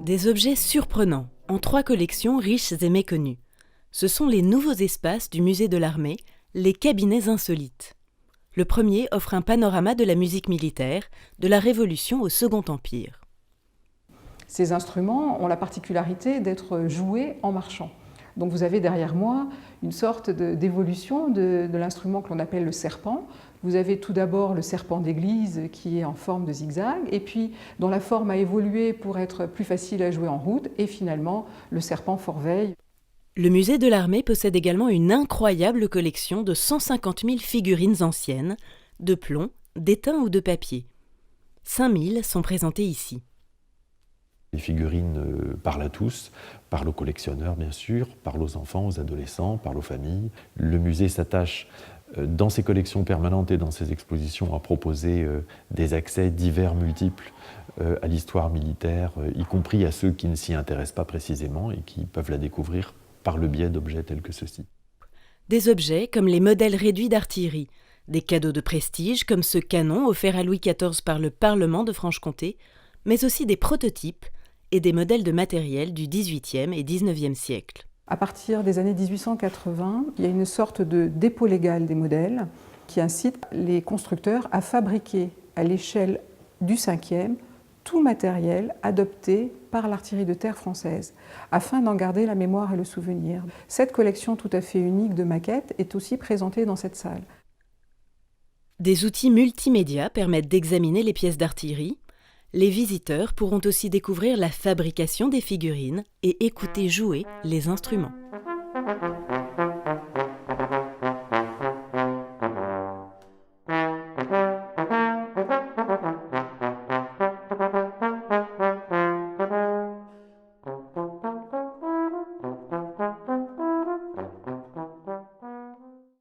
Des objets surprenants, en 3 collections riches et méconnues. Ce sont les nouveaux espaces du musée de l'Armée, les cabinets insolites. Le premier offre un panorama de la musique militaire, de la Révolution au Second Empire. Ces instruments ont la particularité d'être joués en marchant. Donc vous avez derrière moi une sorte d'évolution de l'instrument que l'on appelle le serpent. Vous avez tout d'abord le serpent d'église qui est en forme de zigzag et puis dont la forme a évolué pour être plus facile à jouer en route et finalement le serpent Forveille. Le musée de l'Armée possède également une incroyable collection de 150 000 figurines anciennes, de plomb, d'étain ou de papier. 5 000 sont présentées ici. Les figurines parlent à tous, parlent aux collectionneurs bien sûr, parlent aux enfants, aux adolescents, parlent aux familles. Le musée s'attache dans ses collections permanentes et dans ses expositions à proposer des accès divers, multiples à l'histoire militaire, y compris à ceux qui ne s'y intéressent pas précisément et qui peuvent la découvrir par le biais d'objets tels que ceux-ci. Des objets comme les modèles réduits d'artillerie, des cadeaux de prestige comme ce canon offert à Louis XIV par le Parlement de Franche-Comté, mais aussi des prototypes et des modèles de matériel du XVIIIe et XIXe siècle. À partir des années 1880, il y a une sorte de dépôt légal des modèles qui incite les constructeurs à fabriquer à l'échelle du 5e tout matériel adopté par l'artillerie de terre française, afin d'en garder la mémoire et le souvenir. Cette collection tout à fait unique de maquettes est aussi présentée dans cette salle. Des outils multimédia permettent d'examiner les pièces d'artillerie. Les visiteurs pourront aussi découvrir la fabrication des figurines et écouter jouer les instruments.